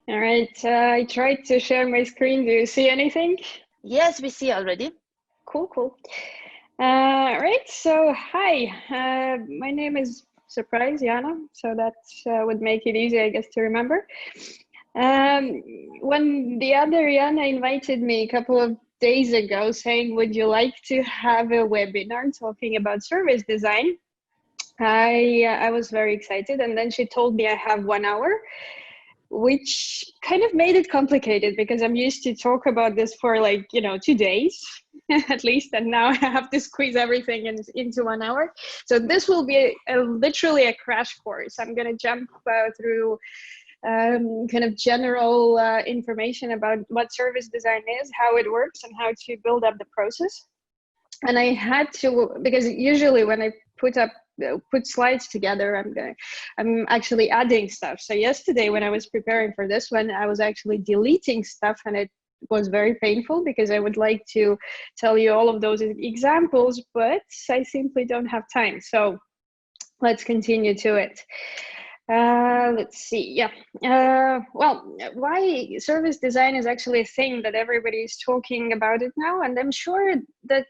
All right, I tried to share my screen. Do you see anything? Yes, we see already. Cool, cool. Right, so hi, my name is Surprise Jana, so that would make it easy, I guess, to remember. Um, when the other Jana invited me a couple of days ago saying, would you like to have a webinar talking about service design? I was very excited, and then she told me I have 1 hour, which kind of made it complicated because I'm used to talk about this for 2 days at least, and now I have to squeeze everything into 1 hour. So this will be literally a crash course. I'm going to jump through kind of general information about what service design is, how it works, and how to build up the process. And I had to, because usually when I put slides together, I'm actually adding stuff. So yesterday when I was preparing for this one, I was actually deleting stuff, and it was very painful because I would like to tell you all of those examples, but I simply don't have time. So let's continue to it. Let's see. Yeah. Well, why service design is actually a thing that everybody is talking about it now. And I'm sure that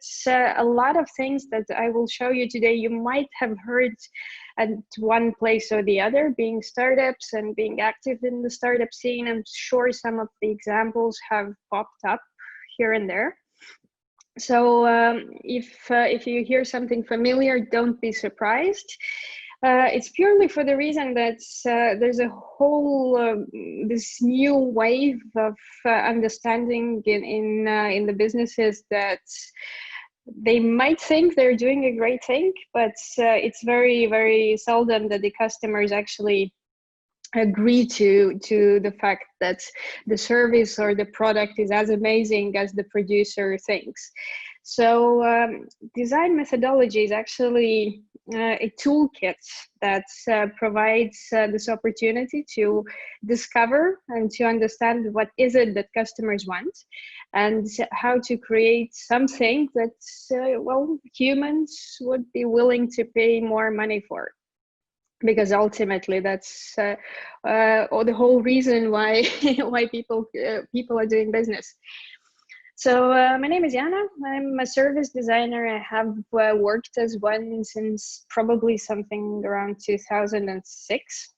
a lot of things that I will show you today, you might have heard at one place or the other, being startups and being active in the startup scene. I'm sure some of the examples have popped up here and there. So if you hear something familiar, don't be surprised. It's purely for the reason that there's a whole this new wave of understanding in the businesses that they might think they're doing a great thing, but it's very, very seldom that the customers actually agree to the fact that the service or the product is as amazing as the producer thinks. So design methodology is actually a toolkit that provides this opportunity to discover and to understand what is it that customers want, and how to create something that well, humans would be willing to pay more money for, because ultimately that's or the whole reason why why people are doing business. So my name is Jana. I'm a service designer. I have worked as one since probably something around 2006.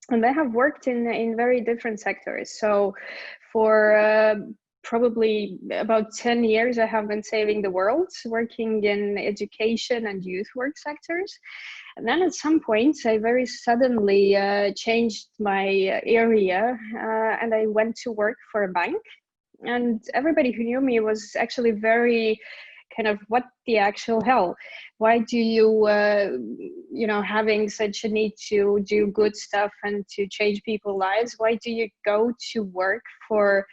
And I have worked in very different sectors. So for probably about 10 years, I have been saving the world, working in education and youth work sectors. And then at some point, I very suddenly changed my area and I went to work for a bank. And everybody who knew me was actually very kind of, what the actual hell? Why do you, having such a need to do good stuff and to change people's lives, why do you go to work for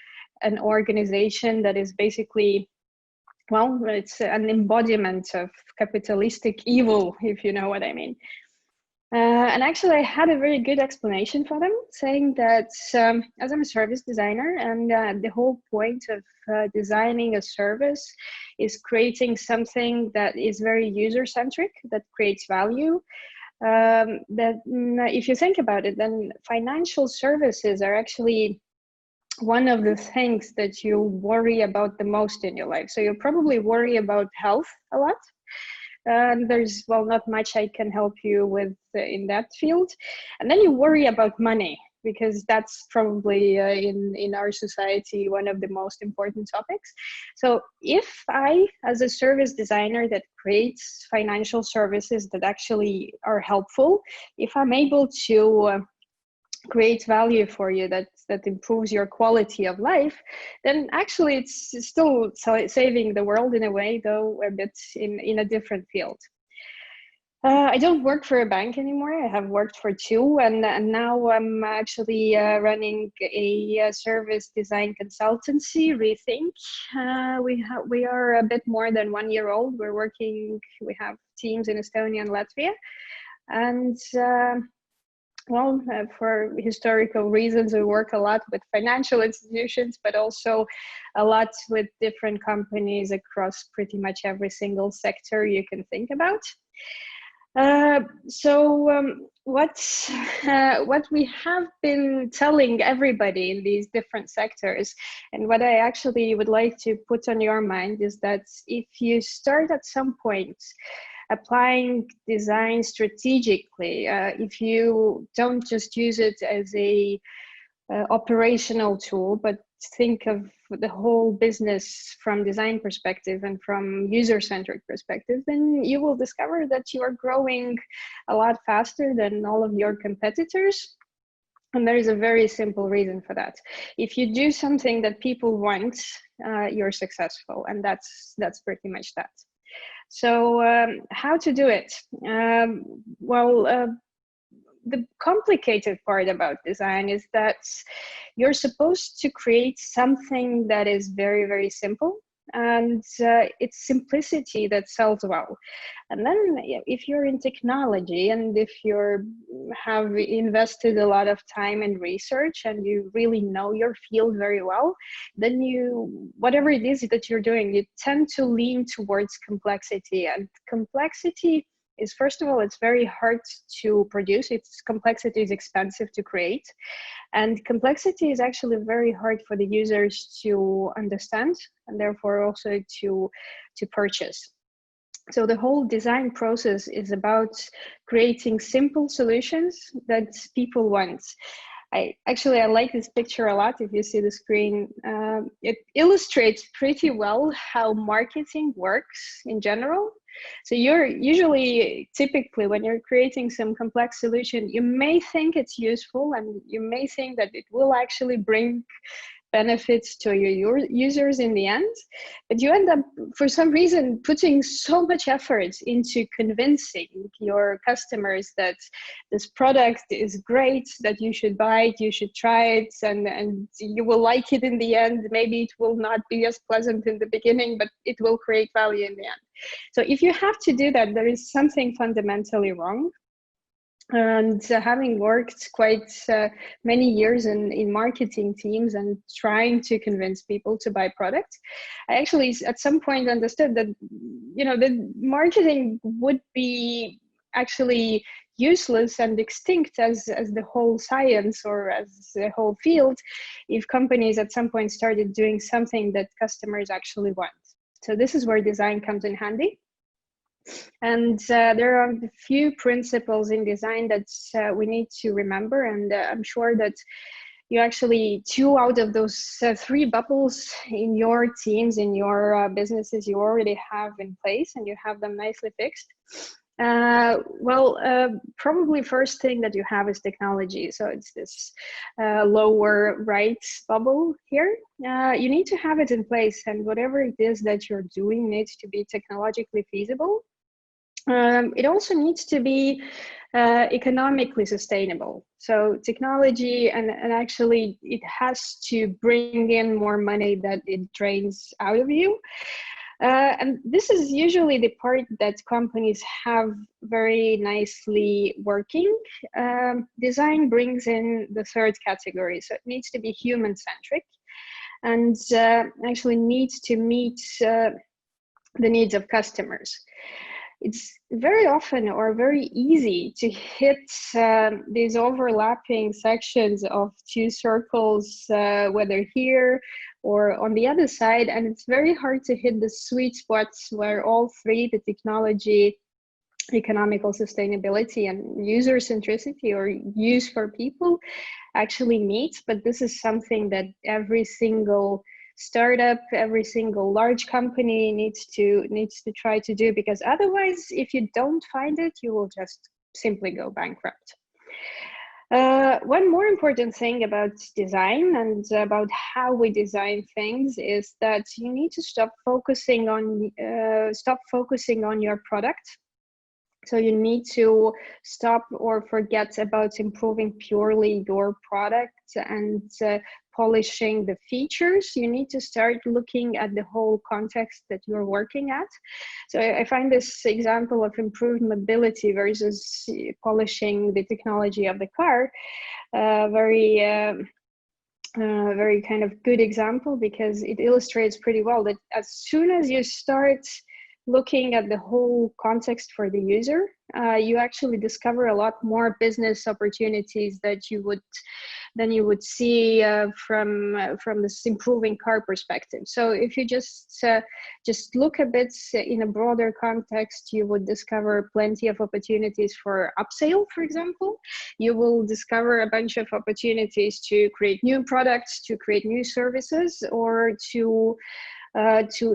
an organization that is basically, well, it's an embodiment of capitalistic evil, if you know what I mean? And actually, I had a very good explanation for them, saying that as I'm a service designer, and the whole point of designing a service is creating something that is very user-centric, that creates value. That if you think about it, then financial services are actually one of the things that you worry about the most in your life. So you probably worry about health a lot. There's, well, not much I can help you with in that field. And then you worry about money, because that's probably in our society one of the most important topics. So if I, as a service designer that creates financial services that actually are helpful, if I'm able to create value for you that improves your quality of life, then actually it's still saving the world in a way, though a bit in a different field. I don't work for a bank anymore. I have worked for two, and now I'm actually running a service design consultancy, Rethink. We are a bit more than 1 year old. We have teams in Estonia and Latvia, and well, for historical reasons, we work a lot with financial institutions, but also a lot with different companies across pretty much every single sector you can think about. What we have been telling everybody in these different sectors, and what I actually would like to put on your mind, is that if you start at some point applying design strategically, if you don't just use it as a operational tool, but think of the whole business from design perspective and from user-centric perspective, then you will discover that you are growing a lot faster than all of your competitors. And there is a very simple reason for that. If you do something that people want, you're successful, and that's pretty much that. So how to do it? The complicated part about design is that you're supposed to create something that is very, very simple, and it's simplicity that sells well. And then if you're in technology, and if you have invested a lot of time in research, and you really know your field very well, then whatever it is that you're doing, you tend to lean towards complexity. And complexity is, first of all, it's very hard to produce. Complexity is expensive to create. And complexity is actually very hard for the users to understand, and therefore also to purchase. So the whole design process is about creating simple solutions that people want. I like this picture a lot. If you see the screen, it illustrates pretty well how marketing works in general. So typically when you're creating some complex solution, you may think it's useful, and you may think that it will actually bring benefits to your users in the end, but you end up, for some reason, putting so much effort into convincing your customers that this product is great, that you should buy it, you should try it, and you will like it in the end. Maybe it will not be as pleasant in the beginning, but it will create value in the end. So if you have to do that, there is something fundamentally wrong. And having worked quite many years in marketing teams and trying to convince people to buy products, I actually at some point understood that, the marketing would be actually useless and extinct as the whole science or as the whole field if companies at some point started doing something that customers actually want. So this is where design comes in handy. And there are a few principles in design that we need to remember. And I'm sure that you actually, 2 out of those 3 bubbles in your teams, in your businesses, you already have in place, and you have them nicely fixed. Probably first thing that you have is technology. So it's this lower right bubble here. You need to have it in place, and whatever it is that you're doing needs to be technologically feasible. It also needs to be economically sustainable. So technology, and actually it has to bring in more money that it drains out of you. And this is usually the part that companies have very nicely working. Design brings in the third category. So it needs to be human-centric, and actually needs to meet the needs of customers. It's very often or very easy to hit these overlapping sections of 2 circles, whether here or on the other side, and it's very hard to hit the sweet spots where all 3, the technology, economical sustainability, and user centricity or use for people, actually meet. But this is something that every single startup, every single large company needs to try to do, because otherwise, if you don't find it, you will just simply go bankrupt. One more important thing about design and about how we design things is that you need to stop focusing on your product. So you need to stop or forget about improving purely your product and polishing the features. You need to start looking at the whole context that you're working at. So I find this example of improved mobility versus polishing the technology of the car very kind of good example, because it illustrates pretty well that as soon as you start looking at the whole context for the user, you actually discover a lot more business opportunities that you would see from this improving car perspective. So if you just look a bit in a broader context, you would discover plenty of opportunities for upsale, for example. You will discover a bunch of opportunities to create new products, to create new services, or to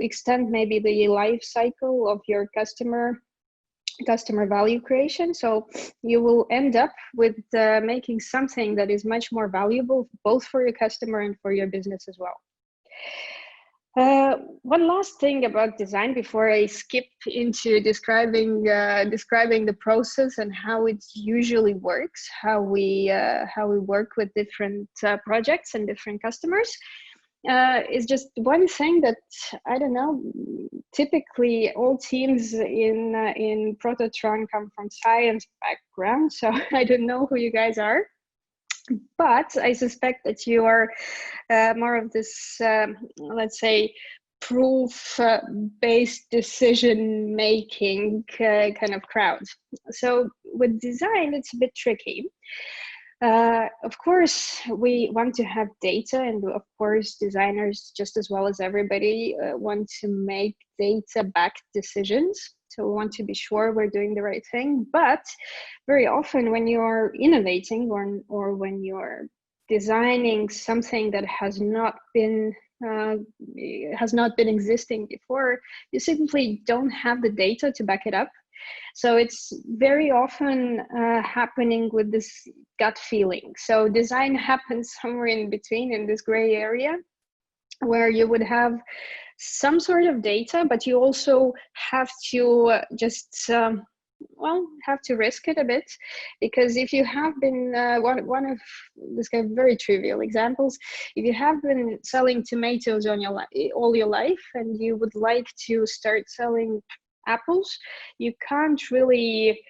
extend maybe the life cycle of your customer value creation. So you will end up with making something that is much more valuable both for your customer and for your business as well. One last thing about design before I skip into describing the process and how it usually works, how we work with different projects and different customers. Is just one thing that, I don't know, typically all teams in Prototron come from science background, so I don't know who you guys are, but I suspect that you are more of this, let's say, proof-based decision-making kind of crowd. So with design, it's a bit tricky. Of course, we want to have data, and of course, designers, just as well as everybody, want to make data-backed decisions. So we want to be sure we're doing the right thing. But very often when you're innovating or when you're designing something that has not been existing before, you simply don't have the data to back it up. So it's very often happening with this gut feeling. So design happens somewhere in between, in this gray area, where you would have some sort of data, but you also have to have to risk it a bit, because if you have been one of this kind of very trivial examples, if you have been selling tomatoes all your life and you would like to start selling apples, you can't really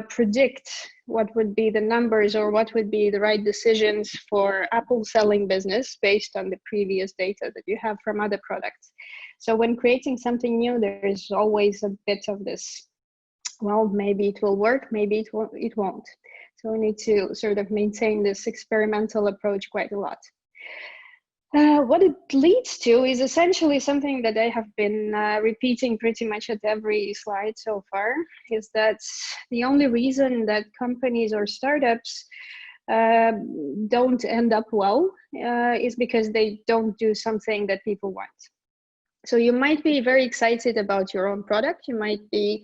predict what would be the numbers or what would be the right decisions for apple selling business based on the previous data that you have from other products. So when creating something new, there is always a bit of this, well, maybe it will work, maybe it won't. So we need to sort of maintain this experimental approach quite a lot. What it leads to is essentially something that I have been repeating pretty much at every slide so far, is that the only reason that companies or startups don't end up well is because they don't do something that people want. So you might be very excited about your own product. You might be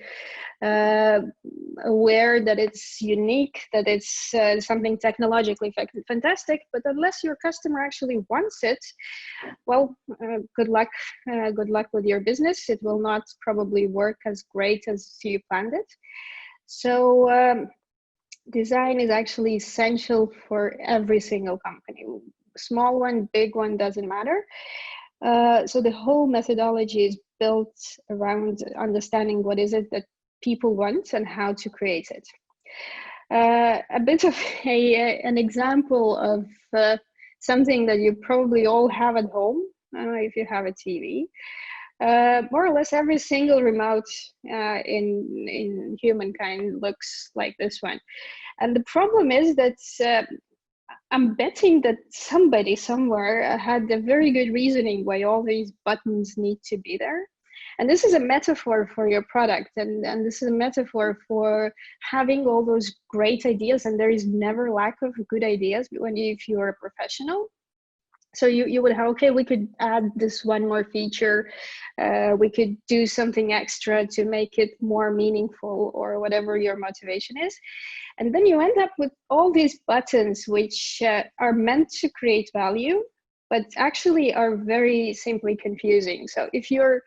aware that it's unique, that it's something technologically fantastic, but unless your customer actually wants it, well, good luck with your business. It will not probably work as great as you planned it. So design is actually essential for every single company. Small one, big one, doesn't matter. So the whole methodology is built around understanding what is it that people want and how to create it. A bit of an example of something that you probably all have at home, if you have a TV. More or less every single remote in humankind looks like this one. And the problem is that I'm betting that somebody somewhere had a very good reasoning why all these buttons need to be there. And this is a metaphor for your product, and this is a metaphor for having all those great ideas, and there is never lack of good ideas if you're a professional. So you would have, okay, we could add this one more feature, we could do something extra to make it more meaningful, or whatever your motivation is. And then you end up with all these buttons which are meant to create value, but actually are very simply confusing. So if you're,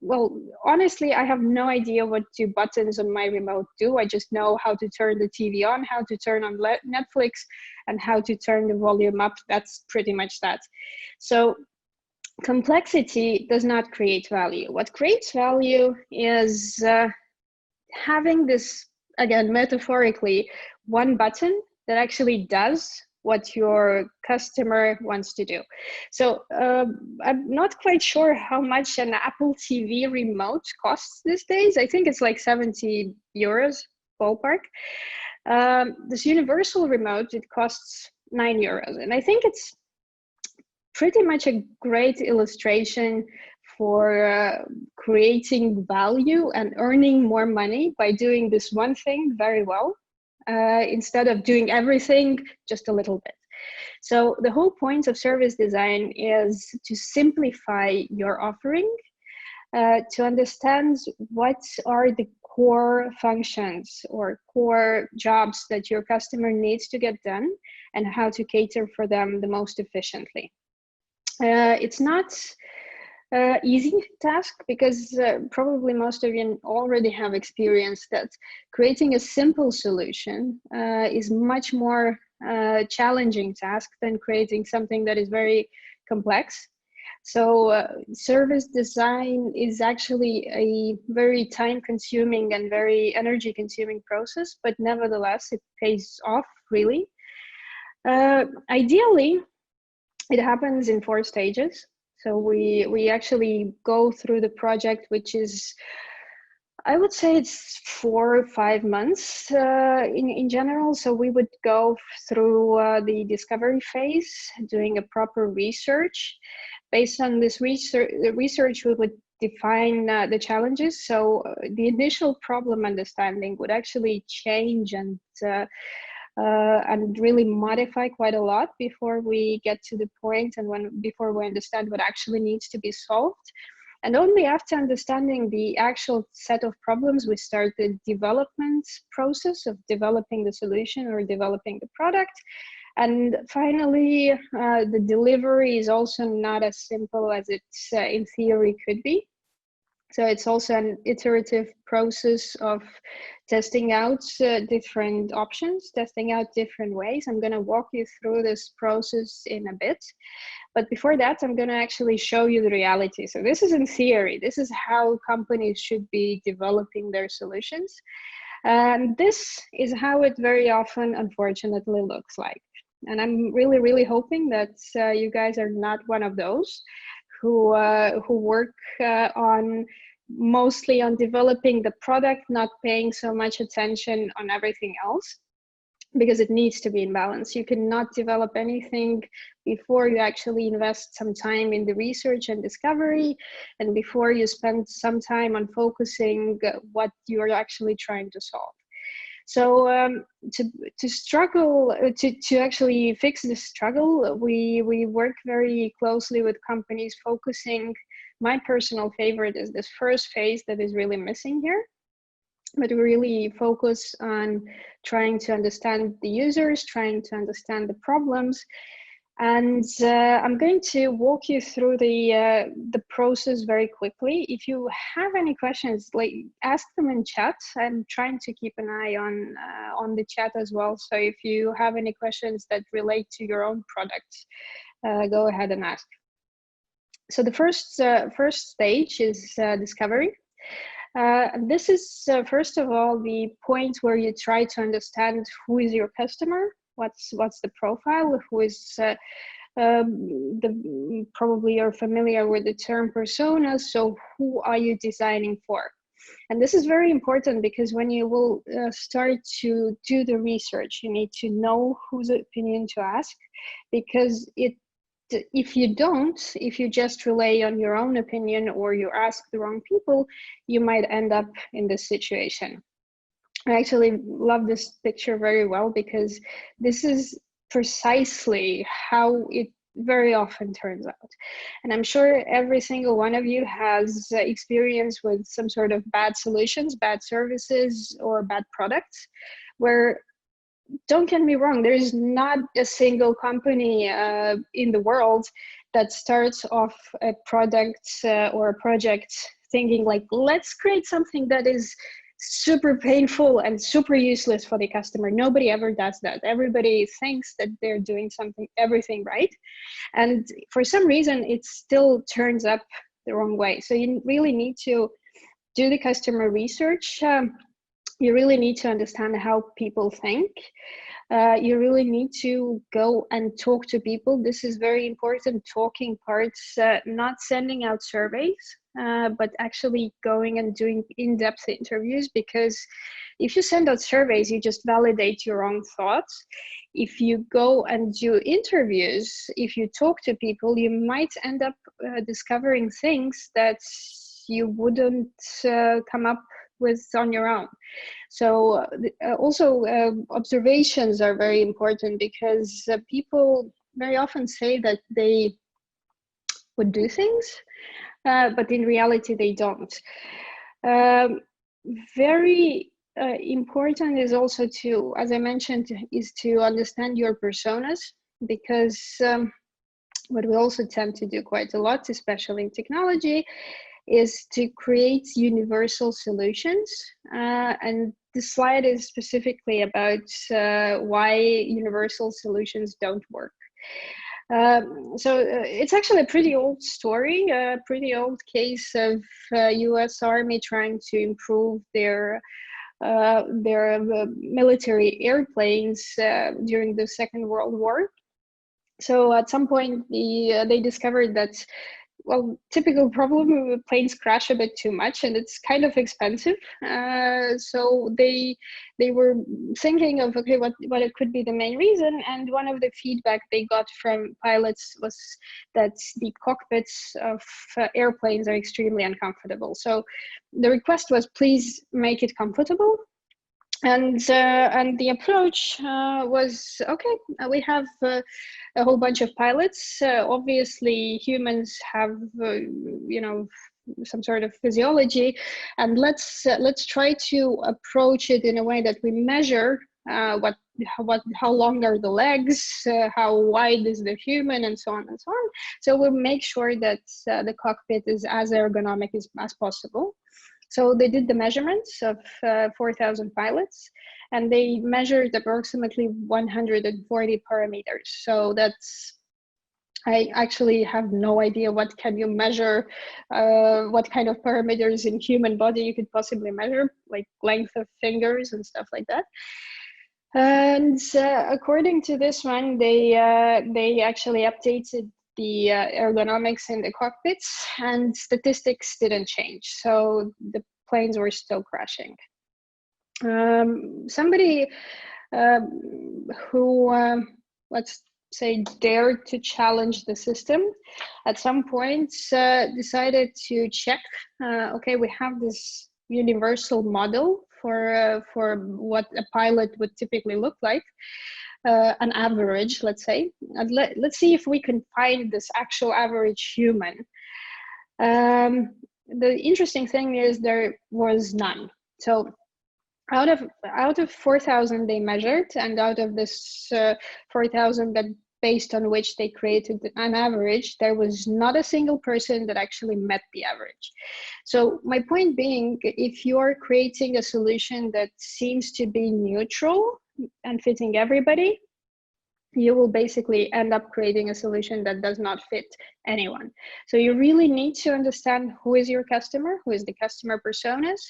well, honestly, I have no idea what do buttons on my remote do. I just know how to turn the TV on, how to turn on Netflix, and how to turn the volume up. That's pretty much that. So complexity does not create value. What creates value is having this, again, metaphorically, one button that actually does what your customer wants to do. So I'm not quite sure how much an Apple TV remote costs these days. I think it's like 70 euros ballpark. This universal remote, it costs 9 euros. And I think it's pretty much a great illustration for creating value and earning more money by doing this one thing very well, instead of doing everything just a little bit. So the whole point of service design is to simplify your offering, to understand what are the core functions or core jobs that your customer needs to get done and how to cater for them the most efficiently. It's not easy task because probably most of you already have experienced that creating a simple solution is much more challenging task than creating something that is very complex. So service design is actually a very time consuming and very energy consuming process, but nevertheless it pays off really. Ideally, it happens in 4 stages. So we actually go through the project, which is, I would say it's 4 or 5 months in general. So we would go through the discovery phase, doing a proper research. Based on this research, we would define the challenges. So the initial problem understanding would actually change and really modify quite a lot before we get to the point and before we understand what actually needs to be solved. And only after understanding the actual set of problems, we start the development process of developing the solution or developing the product. And finally, the delivery is also not as simple as it in theory could be. So it's also an iterative process of testing out different options, testing out different ways. I'm going to walk you through this process in a bit. But before that, I'm going to actually show you the reality. So this is in theory. This is how companies should be developing their solutions. And this is how it very often, unfortunately, looks like. And I'm really, really hoping that you guys are not one of those who work mostly on developing the product, not paying so much attention on everything else, because it needs to be in balance. You cannot develop anything before you actually invest some time in the research and discovery, and before you spend some time on focusing what you're actually trying to solve. So to actually fix this struggle, we work very closely with companies focusing. My personal favorite is this first phase that is really missing here. But we really focus on trying to understand the users, trying to understand the problems. And I'm going to walk you through the process very quickly. If you have any questions, ask them in chat. I'm trying to keep an eye on the chat as well. So if you have any questions that relate to your own product, go ahead and ask. So the first stage is discovery. This is first of all the point where you try to understand who is your customer. What's the profile? Who is probably you're familiar with the term persona. So who are you designing for? And this is very important because when you will start to do the research, you need to know whose opinion to ask, because if you just rely on your own opinion or you ask the wrong people, you might end up in this situation. I actually love this picture very well because this is precisely how it very often turns out. And I'm sure every single one of you has experience with some sort of bad solutions, bad services, or bad products, where, don't get me wrong, there is not a single company in the world that starts off a product or a project thinking like, let's create something that is super painful and super useless for the customer. Nobody ever does that. Everybody thinks that they're doing everything right. And for some reason, it still turns up the wrong way. So you really need to do the customer research. you really need to understand how people think. You really need to go and talk to people. This is very important, talking parts, not sending out surveys, but actually going and doing in-depth interviews, because if you send out surveys, you just validate your own thoughts. If you go and do interviews, if you talk to people, you might end up discovering things that you wouldn't come up with on your own. So also observations are very important, because people very often say that they would do things, but in reality they don't. Very important is also to, as I mentioned, is to understand your personas, because what we also tend to do quite a lot, especially in technology, is to create universal solutions. And this slide is specifically about why universal solutions don't work. So it's actually a pretty old story, a pretty old case of US Army trying to improve their military airplanes during the Second World War. So at some point, they discovered that, well, typical problem, planes crash a bit too much and it's kind of expensive. So they were thinking of, okay, what it could be the main reason. And one of the feedback they got from pilots was that the cockpits of airplanes are extremely uncomfortable. So the request was, please make it comfortable. And the approach was, okay, we have a whole bunch of pilots. Obviously, humans have, some sort of physiology, and let's try to approach it in a way that we measure how long are the legs, how wide is the human, and so on and so on. So we'll make sure that the cockpit is as ergonomic as possible. So they did the measurements of 4,000 pilots, and they measured approximately 140 parameters. So that's, I actually have no idea what can you measure, what kind of parameters in human body you could possibly measure, like length of fingers and stuff like that. And according to this one, they actually updated the ergonomics in the cockpits, and statistics didn't change. So the planes were still crashing. Somebody who, let's say, dared to challenge the system at some point decided to check, okay, we have this universal model for what a pilot would typically look like. An average, let's say, and let's see if we can find this actual average human. The interesting thing is there was none. So out of 4,000 they measured, and out of this 4,000 that based on which they created an average, there was not a single person that actually met the average. So my point being, if you're creating a solution that seems to be neutral and fitting everybody, you will basically end up creating a solution that does not fit anyone. So you really need to understand who is your customer, who is the customer personas.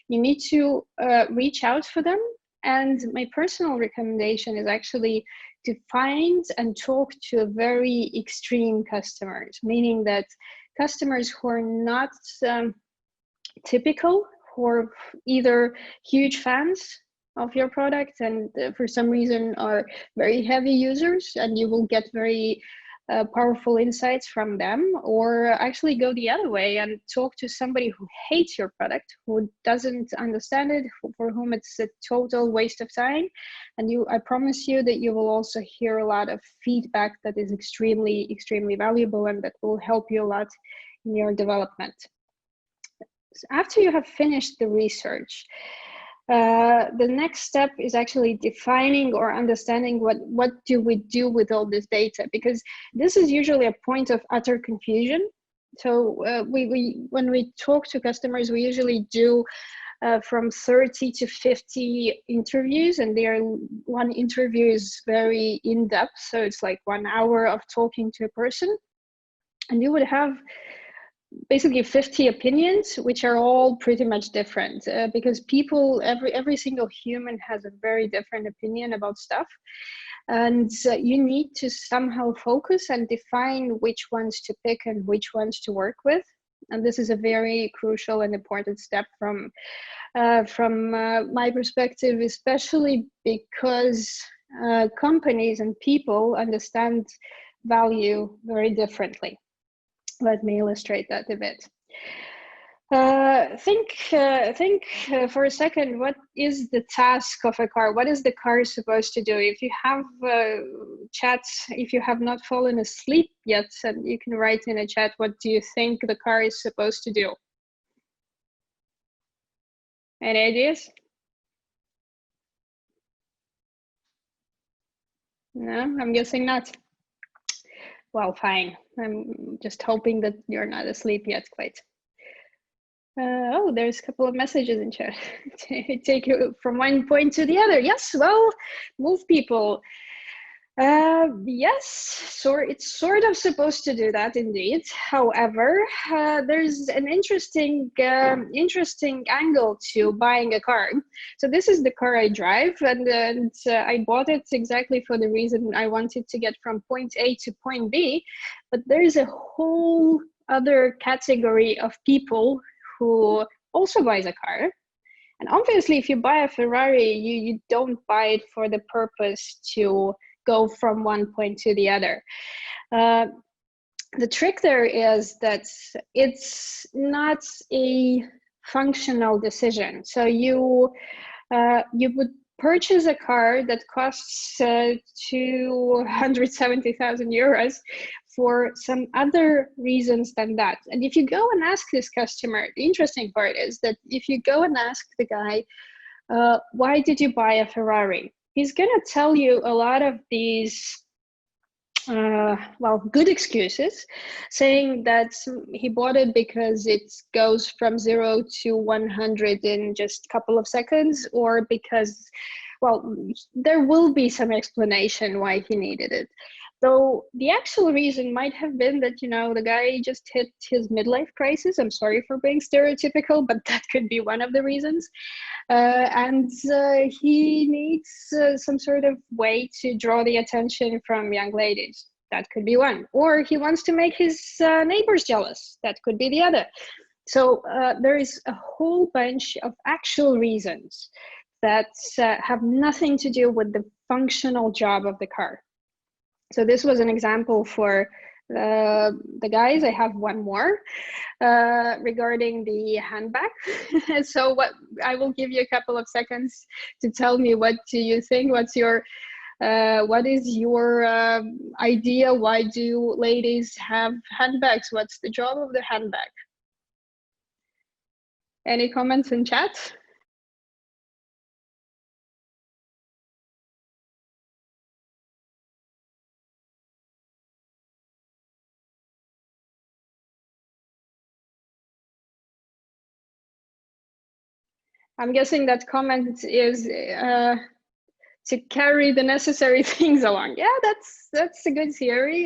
You need to reach out for them. And my personal recommendation is actually to find and talk to very extreme customers, meaning that customers who are not typical, who are either huge fans of your product and for some reason are very heavy users, and you will get very powerful insights from them, or actually go the other way and talk to somebody who hates your product, who doesn't understand it, for whom it's a total waste of time. And I promise you that you will also hear a lot of feedback that is extremely, extremely valuable and that will help you a lot in your development. So after you have finished the research, the next step is actually defining or understanding what do we do with all this data, because this is usually a point of utter confusion. So when we talk to customers, we usually do from 30 to 50 interviews, and one interview is very in-depth, so it's like 1 hour of talking to a person, and you would have basically 50 opinions, which are all pretty much different because people, every single human has a very different opinion about stuff. And you need to somehow focus and define which ones to pick and which ones to work with. And this is a very crucial and important step from my perspective, especially because companies and people understand value very differently. Let me illustrate that a bit. Think for a second, what is the task of a car? What is the car supposed to do? If you have chats, if you have not fallen asleep yet, and you can write in a chat, what do you think the car is supposed to do? Any ideas? No, I'm guessing not. Well, fine. I'm just hoping that you're not asleep yet, quite. Oh, there's a couple of messages in chat. Take you from one point to the other. Yes, well, move people. Yes, so it's sort of supposed to do that indeed. However, there's an interesting angle to buying a car. So this is the car I drive, and I bought it exactly for the reason I wanted to get from point A to point B. But there's a whole other category of people who also buys a car. And obviously, if you buy a Ferrari, you don't buy it for the purpose to go from one point to the other. The trick there is that it's not a functional decision. So you would purchase a car that costs 270,000 euros for some other reasons than that. And if you go and ask this customer, the interesting part is that if you go and ask the guy, why did you buy a Ferrari? He's going to tell you a lot of these, well, good excuses, saying that he bought it because it goes from 0 to 100 in just a couple of seconds, or because, well, there will be some explanation why he needed it. Though the actual reason might have been that, you know, the guy just hit his midlife crisis. I'm sorry for being stereotypical, but that could be one of the reasons. And he needs some sort of way to draw the attention from young ladies. That could be one. Or he wants to make his neighbors jealous. That could be the other. So there is a whole bunch of actual reasons that have nothing to do with the functional job of the car. So this was an example for the guys. I have one more regarding the handbag. So what I will give you a couple of seconds to tell me, what do you think? What is your idea? Why do ladies have handbags? What's the job of the handbag? Any comments in chat? I'm guessing that comment is to carry the necessary things along. Yeah, that's a good theory.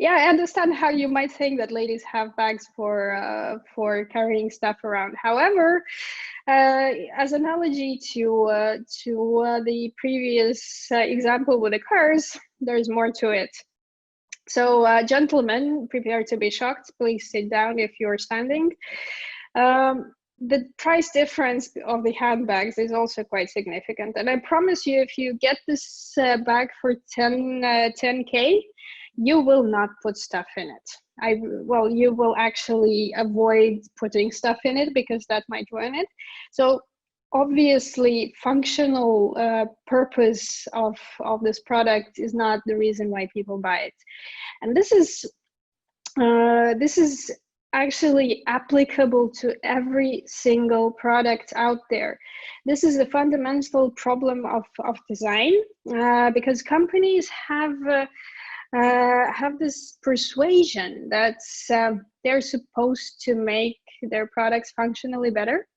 Yeah, I understand how you might think that ladies have bags for carrying stuff around. However, as analogy to the previous example with the cars, there's more to it. So, gentlemen, prepare to be shocked. Please sit down if you're standing. The price difference of the handbags is also quite significant. And I promise you, if you get this bag for 10K, you will not put stuff in it. Well, you will actually avoid putting stuff in it because that might ruin it. So obviously, functional purpose of this product is not the reason why people buy it. And this is actually applicable to every single product out there. This is a fundamental problem of design because companies have this persuasion that they're supposed to make their products functionally better,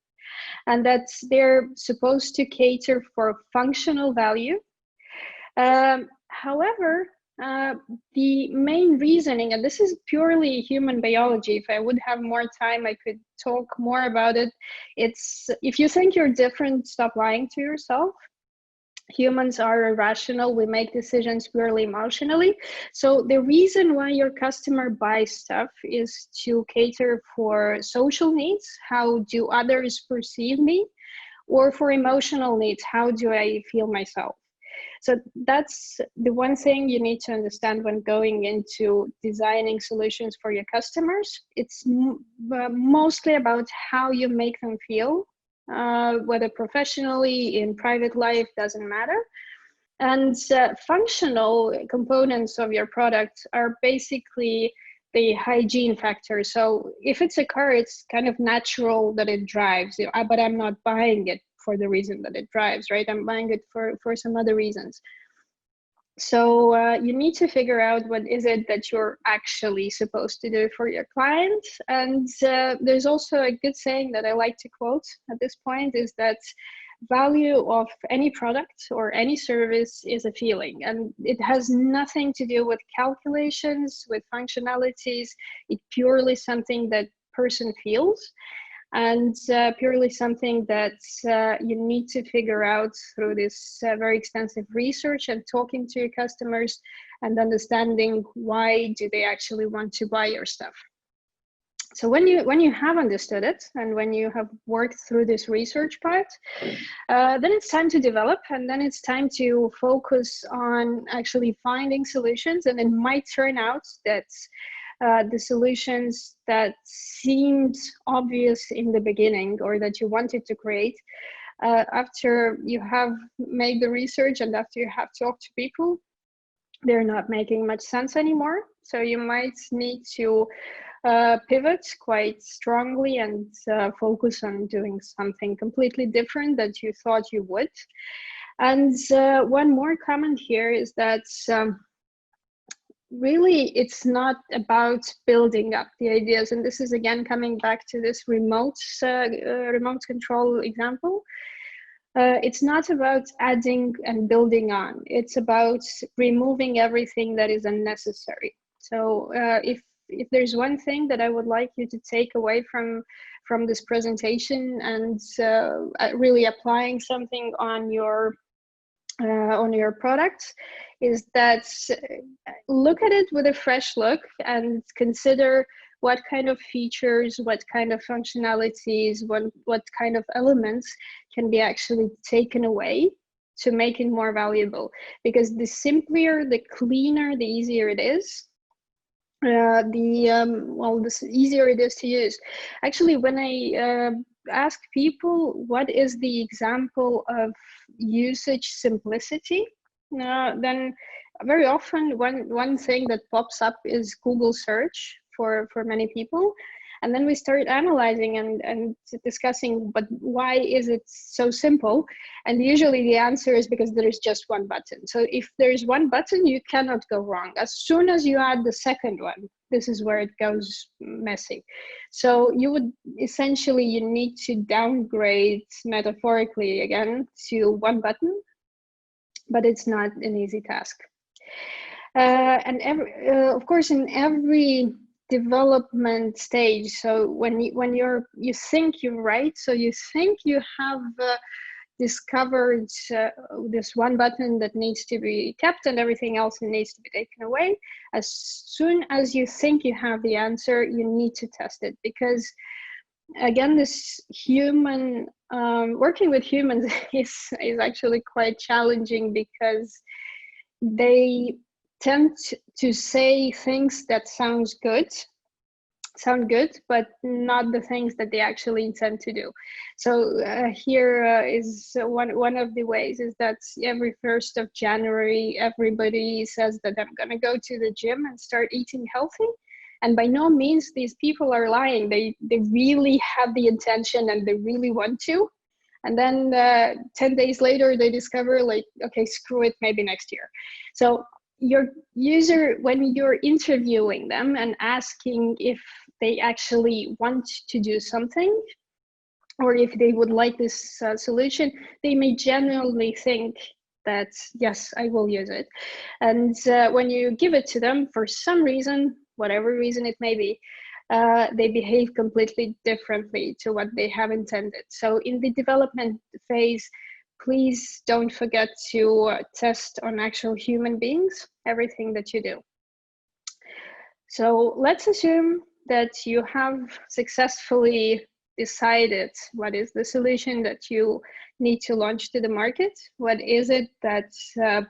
and that they're supposed to cater for functional value. However, Uh, the main reasoning, and this is purely human biology, if I would have more time, I could talk more about it. It's if you think you're different, stop lying to yourself. Humans are irrational. We make decisions purely emotionally. So the reason why your customer buys stuff is to cater for social needs. How do others perceive me? Or for emotional needs. How do I feel myself? So that's the one thing you need to understand when going into designing solutions for your customers. It's mostly about how you make them feel, whether professionally, in private life, doesn't matter. And functional components of your product are basically the hygiene factor. So if it's a car, it's kind of natural that it drives, but I'm not buying it for the reason that it drives, right? I'm buying it for some other reasons. So you need to figure out what is it that you're actually supposed to do for your client. And there's also a good saying that I like to quote at this point is that value of any product or any service is a feeling, and it has nothing to do with calculations, with functionalities. It's purely something that person feels, and purely something that you need to figure out through this very extensive research and talking to your customers and understanding why do they actually want to buy your stuff. So when you have understood it and when you have worked through this research part, then it's time to develop, and then it's time to focus on actually finding solutions. And it might turn out that the solutions that seemed obvious in the beginning or that you wanted to create, after you have made the research and after you have talked to people, they're not making much sense anymore. So you might need to pivot quite strongly and focus on doing something completely different that you thought you would. And one more comment here is that really it's not about building up the ideas. And this is again coming back to this remote control example. It's not about adding and building on. It's about removing everything that is unnecessary. So if there's one thing that I would like you to take away from this presentation and really applying something on your products, is that look at it with a fresh look and consider what kind of features, what kind of functionalities, what kind of elements can be actually taken away to make it more valuable. Because the simpler, the cleaner, the easier it is. The easier it is to use. Actually, when I ask people what is the example of usage simplicity, then very often one thing that pops up is Google search for many people. And then we start analyzing and discussing, but why is it so simple? And usually the answer is because there is just one button. So if there's one button, you cannot go wrong. As soon as you add the second one, this is where it goes messy. So you would essentially, you need to downgrade metaphorically again to one button, but it's not an easy task. And of course, in every development stage, so when you think you're right, so you think you have discovered this one button that needs to be kept and everything else needs to be taken away. As soon as you think you have the answer, you need to test it, because again, this human working with humans is actually quite challenging, because they tend to say things that sound good, but not the things that they actually intend to do. So here is one of the ways is that every 1st of January, everybody says that I'm going to go to the gym and start eating healthy. And by no means these people are lying. They really have the intention and they really want to. And then 10 days later, they discover like, okay, screw it, maybe next year. So your user, when you're interviewing them and asking if they actually want to do something, or if they would like this solution, they may genuinely think that, yes, I will use it. And when you give it to them, for some reason, whatever reason it may be, they behave completely differently to what they have intended. So in the development phase, please don't forget to test on actual human beings, everything that you do. So let's assume that you have successfully decided what is the solution that you need to launch to the market. What is it that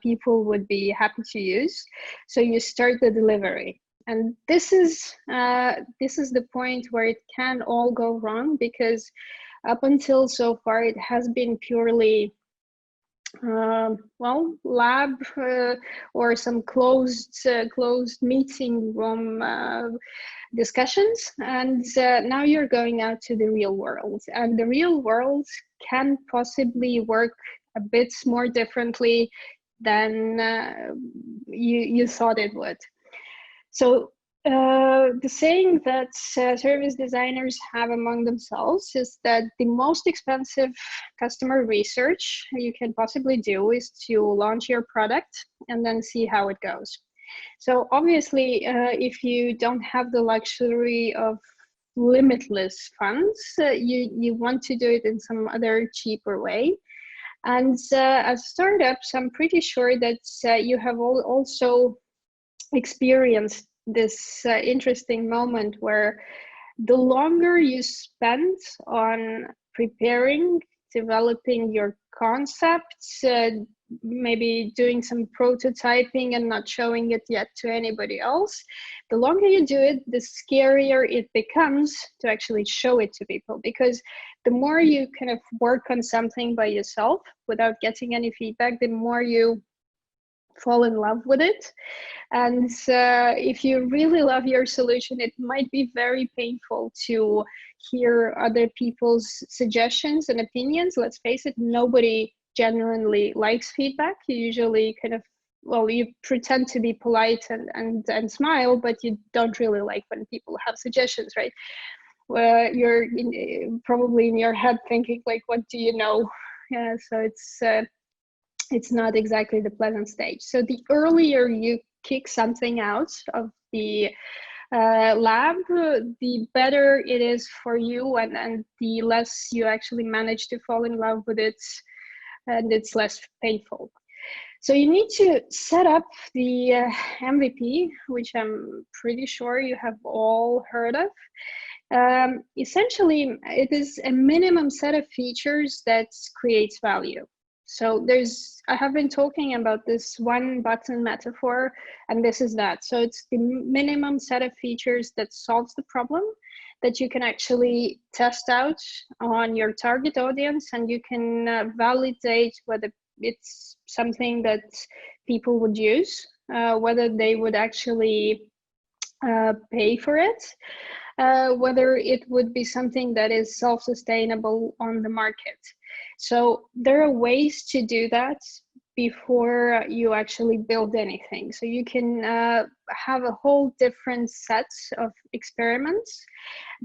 people would be happy to use? So you start the delivery. And this is the point where it can all go wrong, because up until so far, it has been purely well, lab or some closed meeting room discussions, and now you're going out to the real world, and the real world can possibly work a bit more differently than you thought it would. So the saying that service designers have among themselves is that the most expensive customer research you can possibly do is to launch your product and then see how it goes. So obviously, if you don't have the luxury of limitless funds, you want to do it in some other cheaper way. And as startups, I'm pretty sure that you have also experienced this interesting moment where the longer you spend on preparing, developing your concepts, maybe doing some prototyping and not showing it yet to anybody else, the longer you do it, the scarier it becomes to actually show it to people. Because the more you kind of work on something by yourself without getting any feedback, the more you fall in love with it. And if you really love your solution, it might be very painful to hear other people's suggestions and opinions. Let's face it, nobody genuinely likes feedback. You usually kind of, well, you pretend to be polite and smile, but you don't really like when people have suggestions, right? Where you're probably in your head thinking like, what do you know? Yeah, so it's not exactly the pleasant stage. So the earlier you kick something out of the lab, the better it is for you, and the less you actually manage to fall in love with it, and it's less painful. So you need to set up the MVP, which I'm pretty sure you have all heard of. Essentially, it is a minimum set of features that creates value. So I have been talking about this one button metaphor, and this is that. So it's the minimum set of features that solves the problem, that you can actually test out on your target audience, and you can validate whether it's something that people would use, whether they would actually pay for it, whether it would be something that is self-sustainable on the market. So there are ways to do that before you actually build anything. So you can have a whole different set of experiments.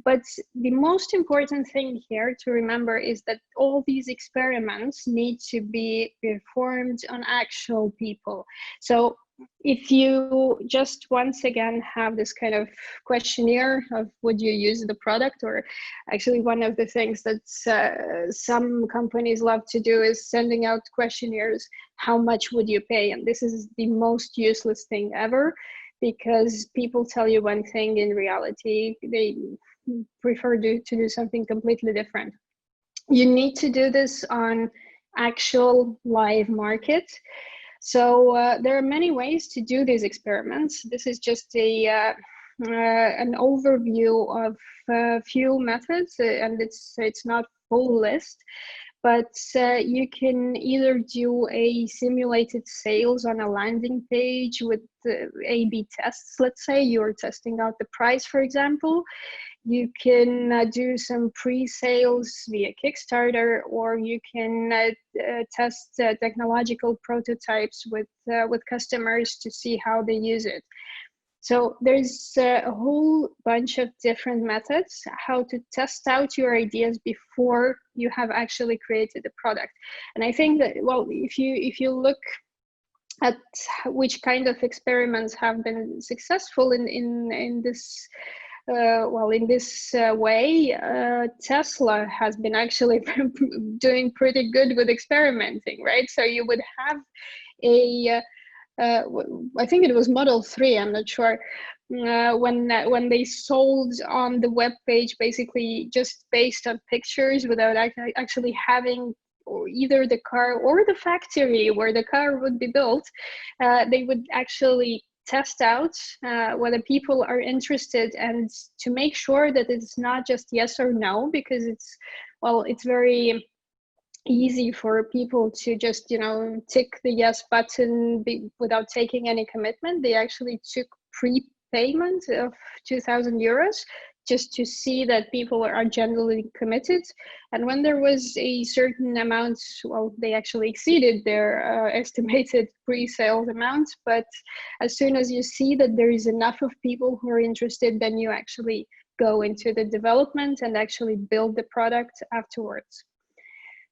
But the most important thing here to remember is that all these experiments need to be performed on actual people. So if you just once again have this kind of questionnaire of would you use the product, or actually one of the things that some companies love to do is sending out questionnaires, how much would you pay? And this is the most useless thing ever, because people tell you one thing, in reality they prefer to do something completely different. You need to do this on actual live market. So there are many ways to do these experiments. This is just an overview of a few methods, and it's not full list. But you can either do a simulated sales on a landing page with A/B tests. Let's say you're testing out the price, for example. You can do some pre-sales via Kickstarter, or you can test technological prototypes with customers to see how they use it. So there's a whole bunch of different methods how to test out your ideas before you have actually created the product. And I think that, well, if you look at which kind of experiments have been successful in this in this way, Tesla has been actually doing pretty good with experimenting, right? So you would have a I think it was Model 3, I'm not sure, when they sold on the web page, basically just based on pictures without actually having or either the car or the factory where the car would be built, they would actually test out whether people are interested, and to make sure that it's not just yes or no, because it's very easy for people to just tick the yes button without taking any commitment. They actually took prepayment of 2,000 euros just to see that people are generally committed. And when there was a certain amount, well, they actually exceeded their estimated pre-sales amount. But as soon as you see that there is enough of people who are interested, then you actually go into the development and actually build the product afterwards.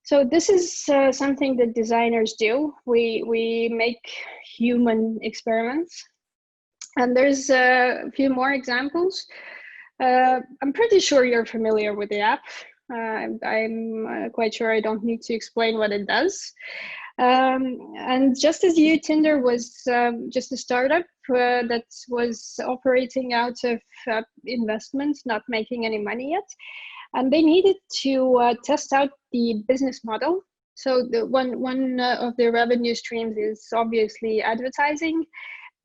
So this is something that designers do. We make human experiments. And there's a few more examples. I'm pretty sure you're familiar with the app. I'm quite sure I don't need to explain what it does. And just as you, Tinder was just a startup that was operating out of investment, not making any money yet. And they needed to test out the business model. So the one of their revenue streams is obviously advertising,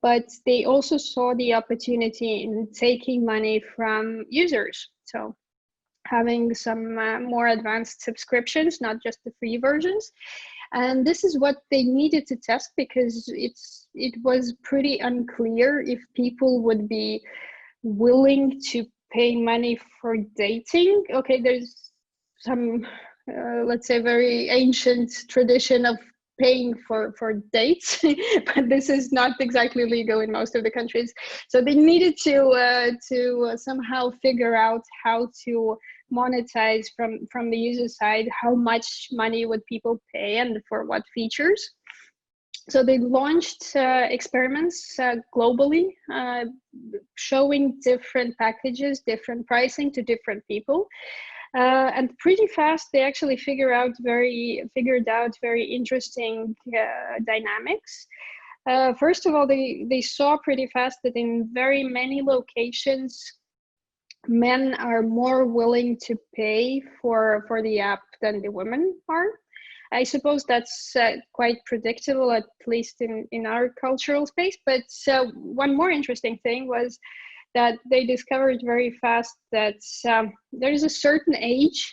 but they also saw the opportunity in taking money from users. So having some more advanced subscriptions, not just the free versions. And this is what they needed to test, because it was pretty unclear if people would be willing to pay money for dating. Okay, there's some, let's say, very ancient tradition of paying for dates, but this is not exactly legal in most of the countries. So they needed to somehow figure out how to monetize from the user side, how much money would people pay and for what features. So they launched experiments globally, showing different packages, different pricing to different people. And pretty fast, they actually figured out very interesting dynamics. First of all, they saw pretty fast that in very many locations, men are more willing to pay for the app than the women are. I suppose that's quite predictable, at least in our cultural space. But one more interesting thing was that they discovered very fast that there is a certain age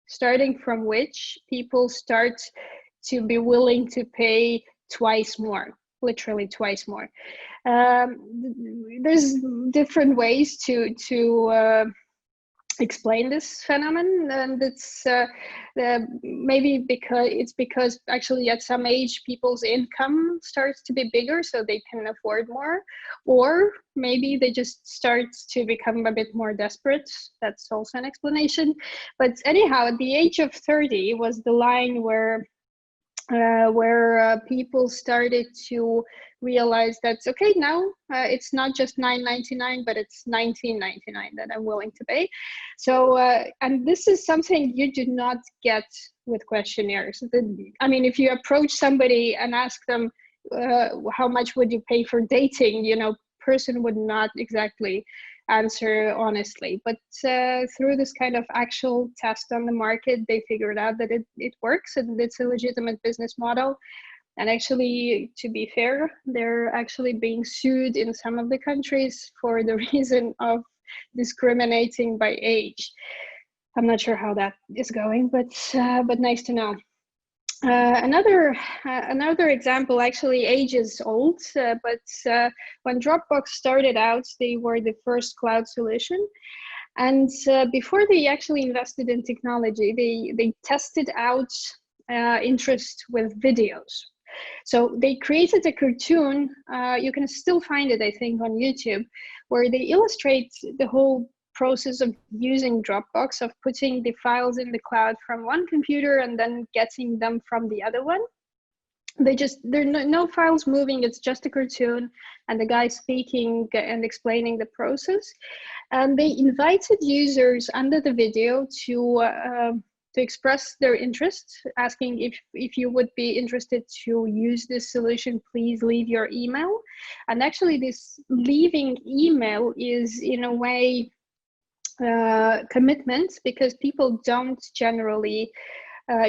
starting from which people start to be willing to pay twice more, literally twice more. There's different ways to explain this phenomenon, and it's maybe because actually at some age people's income starts to be bigger, so they can afford more, or maybe they just start to become a bit more desperate. That's also an explanation. But anyhow, at the age of 30 was the line where people started to realize that, okay, now it's not just $9.99, but it's $19.99 that I'm willing to pay. So, and this is something you do not get with questionnaires. I mean, if you approach somebody and ask them, how much would you pay for dating, person would not exactly answer honestly. But through this kind of actual test on the market, they figured out that it works and it's a legitimate business model. And actually, to be fair, they're actually being sued in some of the countries for the reason of discriminating by age. I'm not sure how that is going, but nice to know. Another example, actually ages old, but when Dropbox started out, they were the first cloud solution. And before they actually invested in technology, they tested out interest with videos. So they created a cartoon, you can still find it, I think, on YouTube, where they illustrate the whole process of using Dropbox, of putting the files in the cloud from one computer and then getting them from the other one. There are no files moving, it's just a cartoon and the guy speaking and explaining the process. And they invited users under the video to express their interest, asking if you would be interested to use this solution, please leave your email. And actually this leaving email is in a way commitment, because people don't generally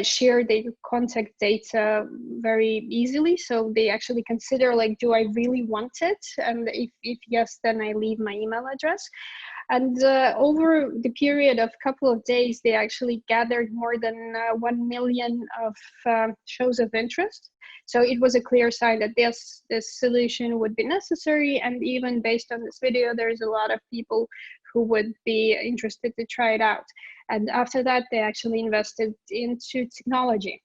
share their contact data very easily. So they actually consider, like, do I really want it? And if yes, then I leave my email address. And over the period of a couple of days, they actually gathered more than 1 million of shows of interest. So it was a clear sign that this solution would be necessary. And even based on this video, there's a lot of people who would be interested to try it out. And after that, they actually invested into technology.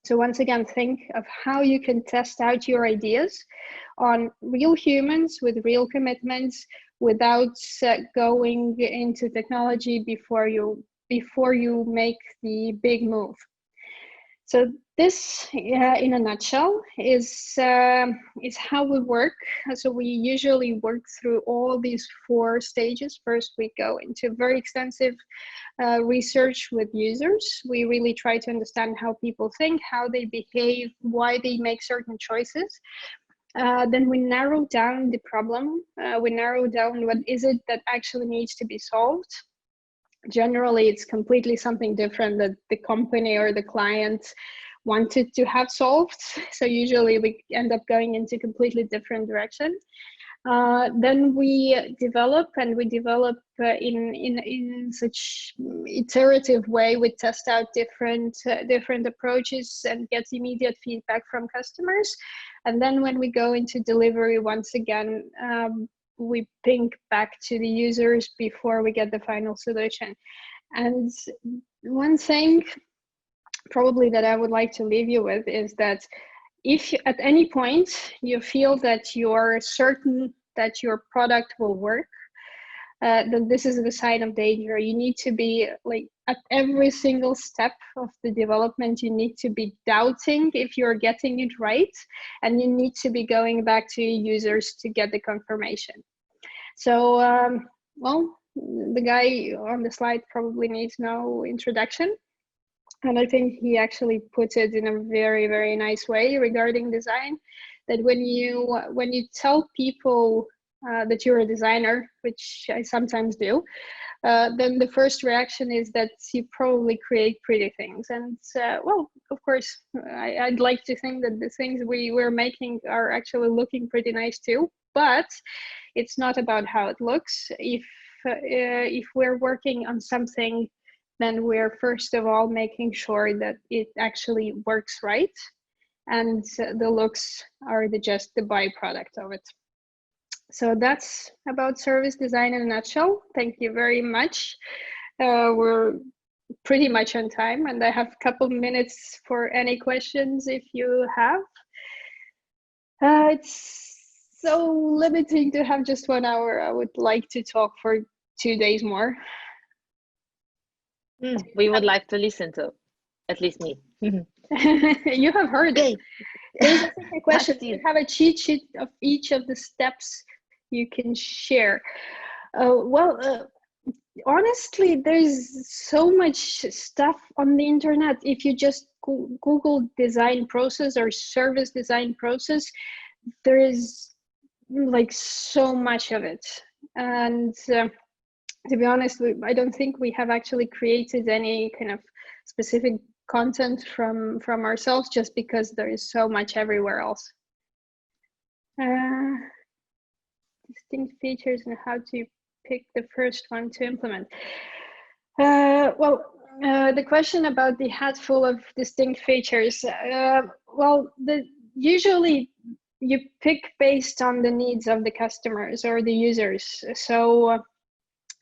So once again, think of how you can test out your ideas on real humans with real commitments without going into technology before you make the big move. So this, in a nutshell, is how we work. So we usually work through all these 4 stages. First, we go into very extensive research with users. We really try to understand how people think, how they behave, why they make certain choices. Then we narrow down the problem. We narrow down what is it that actually needs to be solved. Generally, it's completely something different that the company or the client wanted to have solved. So usually we end up going into completely different direction. Then we develop, and we develop in such iterative way. We test out different approaches and get immediate feedback from customers. And then when we go into delivery, once again, we ping back to the users before we get the final solution. And one thing probably that I would like to leave you with is that if at any point you feel that you're certain that your product will work, then this is a sign of danger. You need to be, like, at every single step of the development, you need to be doubting if you're getting it right, and you need to be going back to users to get the confirmation. So, well, the guy on the slide probably needs no introduction. And I think he actually put it in a very, very nice way regarding design, that when you tell people that you're a designer, which I sometimes do, then the first reaction is that you probably create pretty things. And well, of course, I'd like to think that the things we're making are actually looking pretty nice too, but it's not about how it looks. If we're working on something, then we're first of all making sure that it actually works right, and the looks are just the byproduct of it. So that's about service design in a nutshell. Thank you very much. We're pretty much on time, and I have a couple minutes for any questions if you have. It's so limiting to have just 1 hour. I would like to talk for 2 days more. We would like to listen to, at least me. You have heard it. There's a question. You have a cheat sheet of each of the steps you can share. Honestly, there's so much stuff on the internet. If you just Google design process or service design process, there is like so much of it. And to be honest, I don't think we have actually created any kind of specific content from ourselves, just because there is so much everywhere else. Distinct features and how to pick the first one to implement. The question about the hat full of distinct features. Usually you pick based on the needs of the customers or the users. So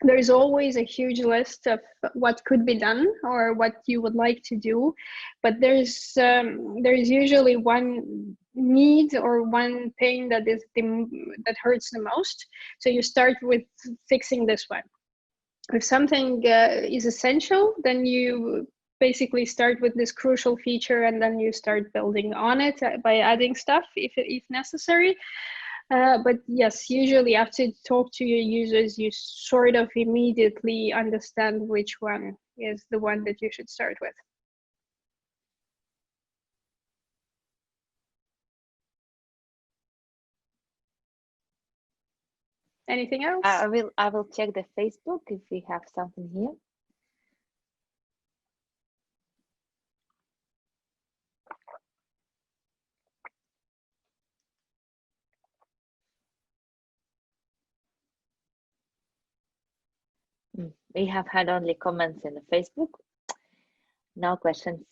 there's always a huge list of what could be done or what you would like to do, but there's usually one need or one pain that that hurts the most. So you start with fixing this one. If something is essential, then you basically start with this crucial feature, and then you start building on it by adding stuff if necessary. But yes, usually after you talk to your users, you sort of immediately understand which one is the one that you should start with. Anything else? I will check the Facebook if we have something here. We have had only comments in the Facebook. No questions.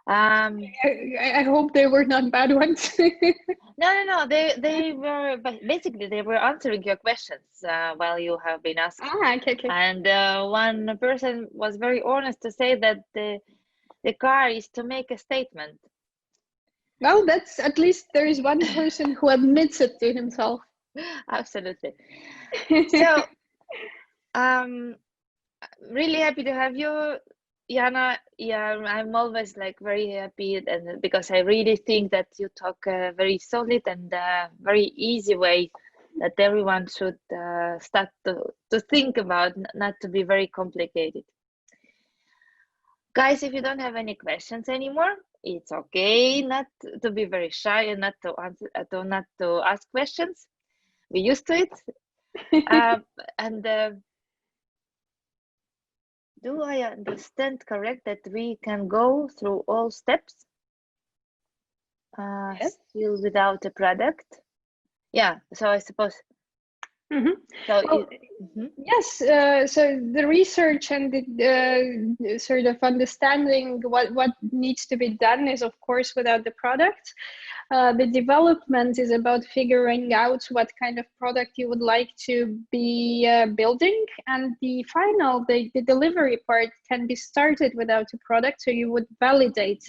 I hope they were not bad ones. No. They were, but basically they were answering your questions while you have been asking. Okay. And one person was very honest to say that the car is to make a statement. Well, that's at least there is one person who admits it to himself. Absolutely. So, really happy to have you, Jana. Yeah, I'm always like very happy, and because I really think that you talk a very solid and very easy way that everyone should start to think about, not to be very complicated. Guys, if you don't have any questions anymore, it's okay not to be very shy and not to answer, not to ask questions. We're used to it. And do I understand correct that we can go through all steps Yes. still without a product? Yeah, so I suppose. So well, yes, so the research and the sort of understanding what needs to be done is, of course, without the product. The development is about figuring out what kind of product you would like to be building, and the delivery part can be started without a product. So you would validate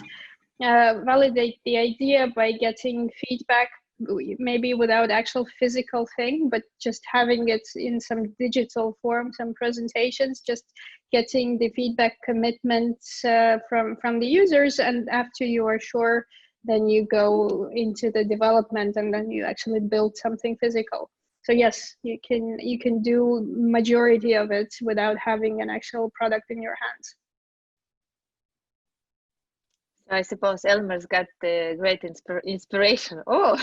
the idea by getting feedback, maybe without actual physical thing, but just having it in some digital form, some presentations, just getting the feedback commitments from the users. And after you are sure, then you go into the development, and then you actually build something physical. So yes, you can do majority of it without having an actual product in your hands. So I suppose Elmer's got the great inspiration. Oh,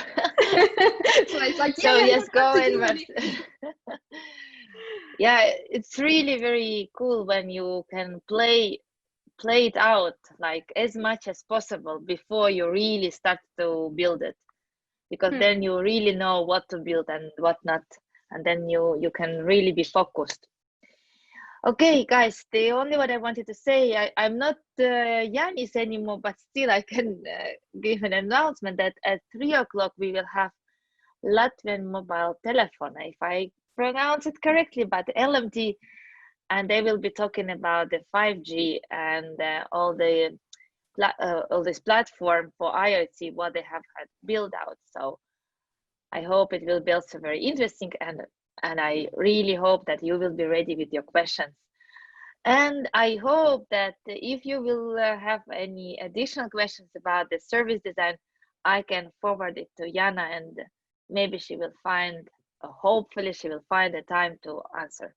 So it's like, so yeah, yes, go Elmer. Yeah, it's really very cool when you can play it out like as much as possible before you really start to build it, because then you really know what to build and what not, and then you can really be focused. Okay, guys, the only what I wanted to say, I'm not Yanis anymore, but still I can give an announcement that at 3 o'clock we will have Latvian mobile telephone, if I pronounce it correctly, but LMT, and they will be talking about the 5G and all this platform for IoT, what they have had built out. So I hope it will be also very interesting, and I really hope that you will be ready with your questions. And I hope that if you will have any additional questions about the service design, I can forward it to Jana, and maybe she will find, hopefully she will find the time to answer.